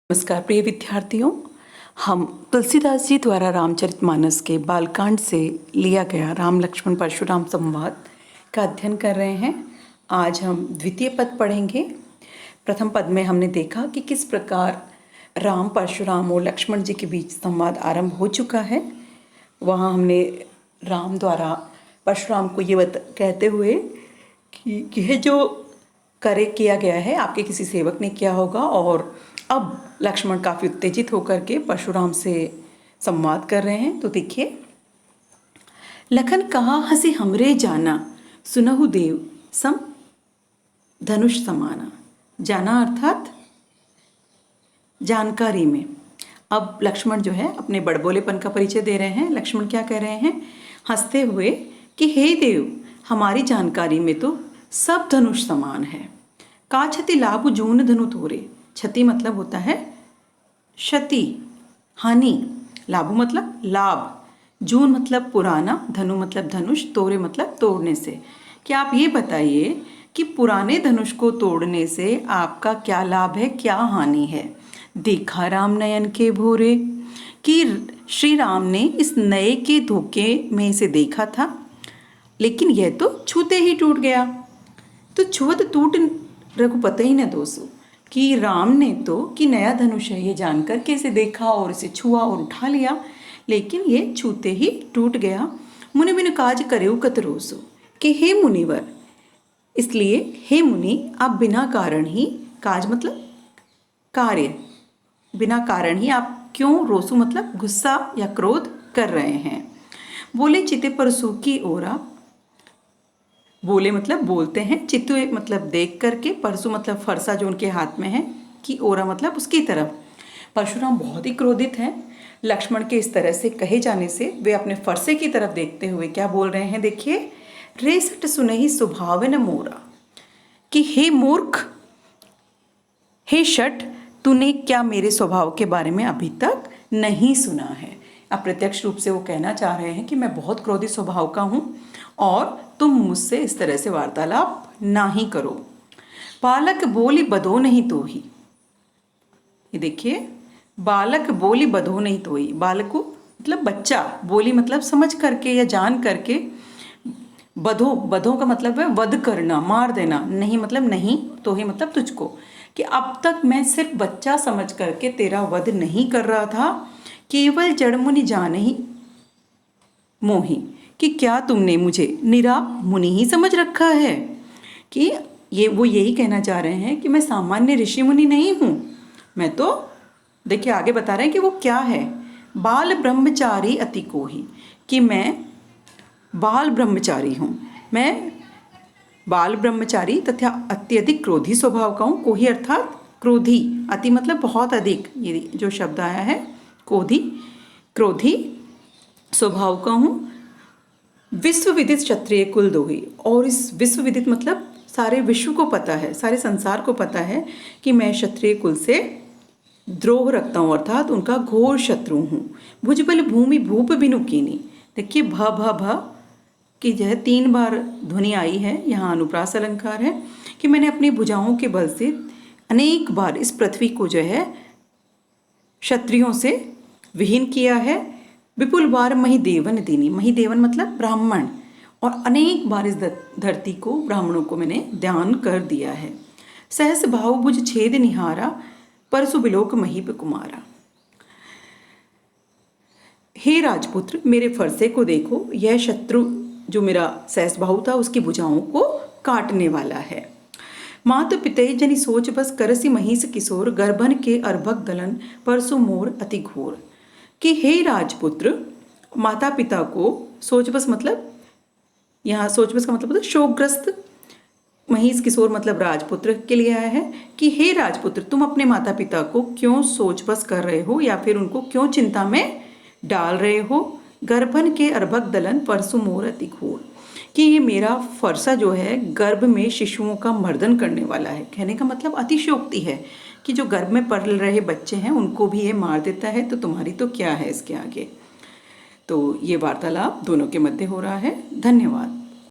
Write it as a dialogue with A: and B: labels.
A: नमस्कार प्रिय विद्यार्थियों, हम तुलसीदास जी द्वारा रामचरितमानस के बालकांड से लिया गया राम लक्ष्मण परशुराम संवाद का अध्ययन कर रहे हैं। आज हम द्वितीय पद पढ़ेंगे। प्रथम पद में हमने देखा कि किस प्रकार राम परशुराम और लक्ष्मण जी के बीच संवाद आरंभ हो चुका है। वहाँ हमने राम द्वारा परशुराम को ये कहते हुए कि यह जो कार्य किया गया है आपके किसी सेवक ने किया होगा, और अब लक्ष्मण काफ़ी उत्तेजित होकर के परशुराम से संवाद कर रहे हैं। तो देखिए, लखन कहा हंसी हमरे जाना, सुनहु देव सम धनुष समाना। जाना अर्थात जानकारी में। अब लक्ष्मण जो है अपने बड़बोलेपन का परिचय दे रहे हैं। लक्ष्मण क्या कह रहे हैं हंसते हुए कि हे देव, हमारी जानकारी में तो सब धनुष समान है। का क्षति लाभ जून धनु तोरे। क्षति मतलब होता है क्षति, हानि। लाभ मतलब लाभ, जून मतलब पुराना, धनु मतलब धनुष, तोरे मतलब तोड़ने से। क्या आप ये बताइए कि पुराने धनुष को तोड़ने से आपका क्या लाभ है, क्या हानि है। देखा राम नयन के भोरे, कि श्री राम ने इस नए के धोखे में से देखा था, लेकिन यह तो छूते ही टूट गया। तो छुअत टूट रघुपते ही न दोषो, कि राम ने तो कि नया धनुष है ये जानकर के इसे देखा और इसे छुआ और उठा लिया, लेकिन ये छूते ही टूट गया। मुनि बिनु काज करे कत रोसो, कि हे मुनिवर, इसलिए हे मुनि आप बिना कारण ही, काज मतलब कार्य, बिना कारण ही आप क्यों रोसो मतलब गुस्सा या क्रोध कर रहे हैं। बोले चिते परसु की ओरा, बोले मतलब बोलते हैं, चित्तु मतलब देख करके, परसु मतलब फरसा जो उनके हाथ में है, कि ओरा मतलब उसकी तरफ। परशुराम बहुत ही क्रोधित हैं। लक्ष्मण के इस तरह से कहे जाने से वे अपने फरसे की तरफ देखते हुए क्या बोल रहे हैं, देखिए, रे सट सुनहि स्वभाव न मोरा, कि हे मूर्ख, हे शट, तूने क्या मेरे स्वभाव के बारे में अभी तक नहीं सुना है। अप्रत्यक्ष रूप से वो कहना चाह रहे हैं कि मैं बहुत क्रोधी स्वभाव का हूँ और तुम मुझसे इस तरह से वार्तालाप ना ही करो। बालक बोली बधो नहीं तो ही, ये देखिए, बालक बोली बधो नहीं तो ही, बालक को मतलब बच्चा, बोली मतलब समझ करके या जान करके, बधो, बधो का मतलब है वध करना, मार देना, नहीं मतलब नहीं, तो ही मतलब तुझको, कि अब तक मैं सिर्फ बच्चा समझ करके तेरा वध नहीं कर रहा था, केवल जड़ मुनि जाने ही मोही, कि क्या तुमने मुझे निरा मुनि ही समझ रखा है। कि ये वो यही कहना चाह रहे हैं कि मैं सामान्य ऋषि मुनि नहीं हूँ, मैं तो, देखिए आगे बता रहे हैं कि वो क्या है, बाल ब्रह्मचारी अति कोही, कि मैं बाल ब्रह्मचारी हूँ, मैं बाल ब्रह्मचारी तथा अत्यधिक क्रोधी स्वभाव का हूँ। कोही अर्थात क्रोधी, अति मतलब बहुत अधिक, ये जो शब्द आया है क्रोधी, क्रोधी स्वभाव का हूँ। विश्व विदित क्षत्रिय कुल दोही, और इस विश्व विदित मतलब सारे विश्व को पता है, सारे संसार को पता है कि मैं क्षत्रिय कुल से द्रोह रखता हूँ, अर्थात उनका घोर शत्रु हूँ। भुजबल भूमि भूप बिनु कीनी, देखिए भ भ भ की जो है 3 बार ध्वनि आई है, यहाँ अनुप्रास अलंकार है, कि मैंने अपनी भुजाओं के बल से अनेक बार इस पृथ्वी को जो है क्षत्रियों से विहीन किया है। विपुल बार महिदेवन दीनी, महिदेवन मतलब ब्राह्मण, और अनेक बार इस धरती को, ब्राह्मणों को मैंने दान कर दिया है। सहस भाव भुज छेद निहारा, परसु बिलोक महीप कुमारा। हे राजपुत्र, मेरे फरसे को देखो, यह शत्रु जो मेरा सहस बाहु था उसकी भुजाओं को काटने वाला है। मातु पिते जनि सोच बस करसी महिष किशोर, गर्भन के अर्भक दलन परसु मोर अति घोर, कि हे राजपुत्र, माता पिता को सोच बस मतलब, यहाँ सोच बस का मतलब होता है शोकग्रस्त, महिष किशोर मतलब राजपुत्र के लिए आया है, कि हे राजपुत्र, तुम अपने माता पिता को क्यों सोच बस कर रहे हो या फिर उनको क्यों चिंता में डाल रहे हो। गर्भन के अर्भक दलन परसु मोर अति घोर, कि ये मेरा फरसा जो है गर्भ में शिशुओं का मर्दन करने वाला है। कहने का मतलब अतिशयोक्ति है कि जो गर्भ में पल रहे बच्चे हैं उनको भी ये मार देता है, तो तुम्हारी तो क्या है इसके आगे। तो ये वार्तालाप दोनों के मध्य हो रहा है। धन्यवाद।